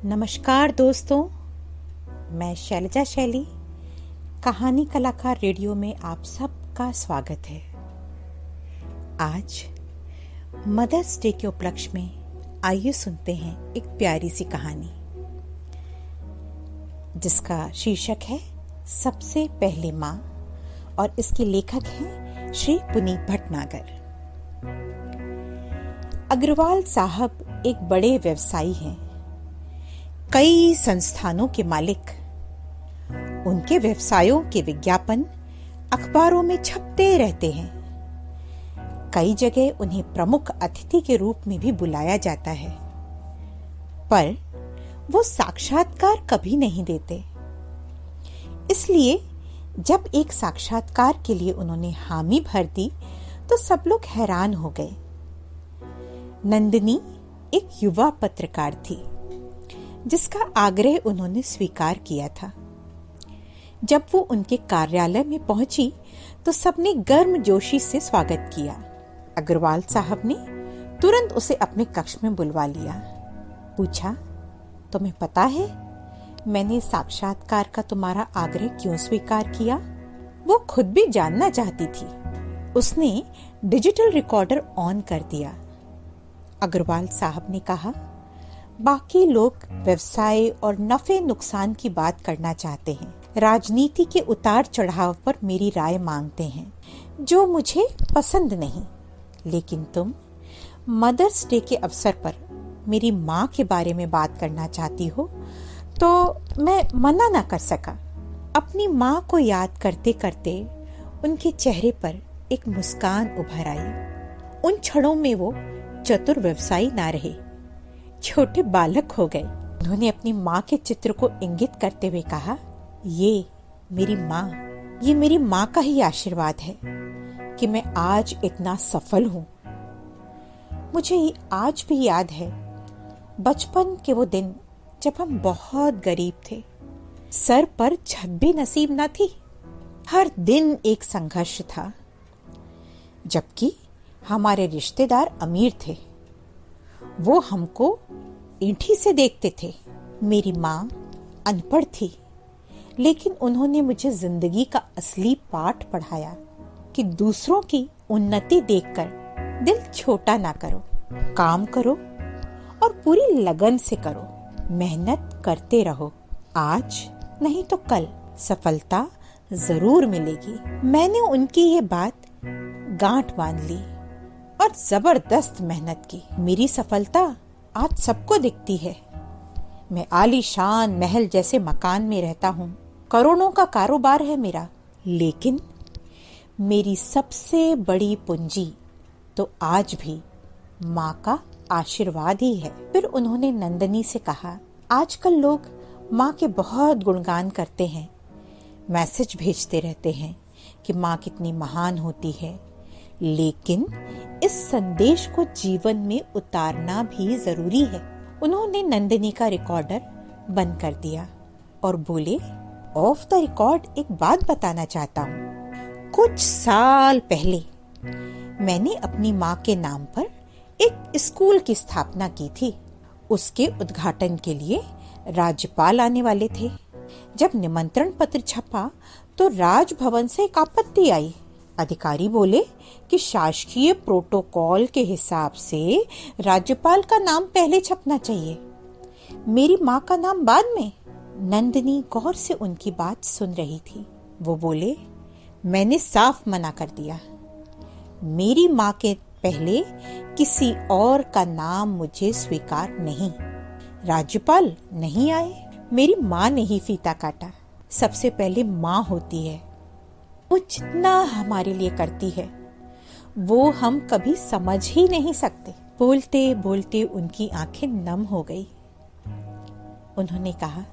नमस्कार दोस्तों, मैं शैलजा शैली कहानी कलाकार रेडियो में आप सबका स्वागत है। आज मदर्स डे के उपलक्ष्य में आइए सुनते हैं एक प्यारी सी कहानी जिसका शीर्षक है सबसे पहले माँ और इसके लेखक हैं श्री पुनीत भटनागर। अग्रवाल साहब एक बड़े व्यवसायी हैं, कई संस्थानों के मालिक। उनके व्यवसायों के विज्ञापन अखबारों में छपते रहते हैं। कई जगह उन्हें प्रमुख अतिथि के रूप में भी बुलाया जाता है, पर वो साक्षात्कार कभी नहीं देते। इसलिए जब एक साक्षात्कार के लिए उन्होंने हामी भर दी तो सब लोग हैरान हो गए। नंदिनी एक युवा पत्रकार थी जिसका आग्रह उन्होंने स्वीकार किया था। जब वो उनके कार्यालय में पहुंची तो सबने गर्मजोशी से स्वागत किया। अग्रवाल साहब ने तुरंत उसे अपने कक्ष में बुलवा लिया। पूछा, तुम्हें पता है मैंने साक्षात्कार का तुम्हारा आग्रह क्यों स्वीकार किया? वो खुद भी जानना चाहती थी। उसने डिजिटल रिकॉर्डर ऑन कर दिया। अग्रवाल साहब ने कहा, बाकी लोग व्यवसाय और नफे नुकसान की बात करना चाहते हैं, राजनीति के उतार चढ़ाव पर मेरी राय मांगते हैं, जो मुझे पसंद नहीं। लेकिन तुम मदर्स डे के अवसर पर मेरी माँ के बारे में बात करना चाहती हो तो मैं मना ना कर सका। अपनी माँ को याद करते करते उनके चेहरे पर एक मुस्कान उभर आई। उन क्षणों में वो चतुर व्यवसायी ना रहे, छोटे बालक हो गए। उन्होंने अपनी माँ के चित्र को इंगित करते हुए कहा, ये मेरी माँ का ही आशीर्वाद है कि मैं आज इतना सफल हूँ। मुझे आज भी याद है बचपन के वो दिन जब हम बहुत गरीब थे, सर पर छत भी नसीब न थी। हर दिन एक संघर्ष था, जबकि हमारे रिश्तेदार अमीर थे। वो हमको ईंठी से देखते थे। मेरी माँ अनपढ़ थी, लेकिन उन्होंने मुझे जिंदगी का असली पाठ पढ़ाया कि दूसरों की उन्नति देखकर दिल छोटा ना करो, काम करो और पूरी लगन से करो, मेहनत करते रहो। आज नहीं तो कल सफलता जरूर मिलेगी। मैंने उनकी ये बात गांठ बांध ली और जबरदस्त मेहनत की। मेरी सफलता आज सबको दिखती है। मैं आलीशान महल जैसे मकान में रहता हूँ, करोड़ों का कारोबार है मेरा, लेकिन मेरी सबसे बड़ी पूंजी तो आज भी माँ का आशीर्वाद ही है। फिर उन्होंने नंदिनी से कहा, आजकल लोग माँ के बहुत गुणगान करते हैं, मैसेज भेजते रहते हैं कि माँ कितनी महान होती है, लेकिन इस संदेश को जीवन में उतारना भी जरूरी है। उन्होंने नंदिनी का रिकॉर्डर बंद कर दिया और बोले, ऑफ द रिकॉर्ड एक बात बताना चाहता हूँ। कुछ साल पहले मैंने अपनी माँ के नाम पर एक स्कूल की स्थापना की थी। उसके उद्घाटन के लिए राज्यपाल आने वाले थे। जब निमंत्रण पत्र छपा तो राजभवन से एक आपत्ति आई। अधिकारी बोले कि शासकीय प्रोटोकॉल के हिसाब से राज्यपाल का नाम पहले छपना चाहिए, मेरी माँ का नाम बाद में। नंदिनी गौर से उनकी बात सुन रही थी। वो बोले, मैंने साफ मना कर दिया। मेरी माँ के पहले किसी और का नाम मुझे स्वीकार नहीं। राज्यपाल नहीं आए, मेरी माँ ने ही फीता काटा। सबसे पहले माँ होती है। वो जितना हमारे लिए करती है वो हम कभी समझ ही नहीं सकते। बोलते बोलते उनकी आंखें नम हो गई। उन्होंने कहा,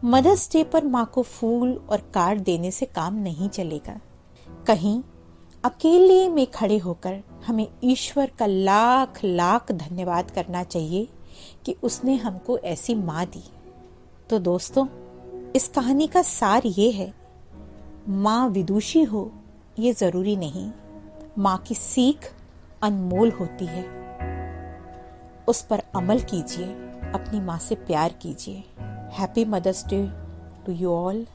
मदर्स डे पर माँ को फूल और कार्ड देने से काम नहीं चलेगा। कहीं अकेले में खड़े होकर हमें ईश्वर का लाख लाख धन्यवाद करना चाहिए कि उसने हमको ऐसी माँ दी। तो दोस्तों, इस कहानी का सार ये है, माँ विदुषी हो ये जरूरी नहीं। माँ की सीख अनमोल होती है, उस पर अमल कीजिए। अपनी माँ से प्यार कीजिए। Happy mother's day to you all.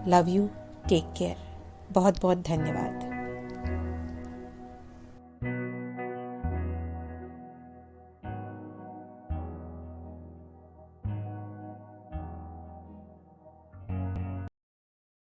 Love you. Take care. बहुत बहुत धन्यवाद।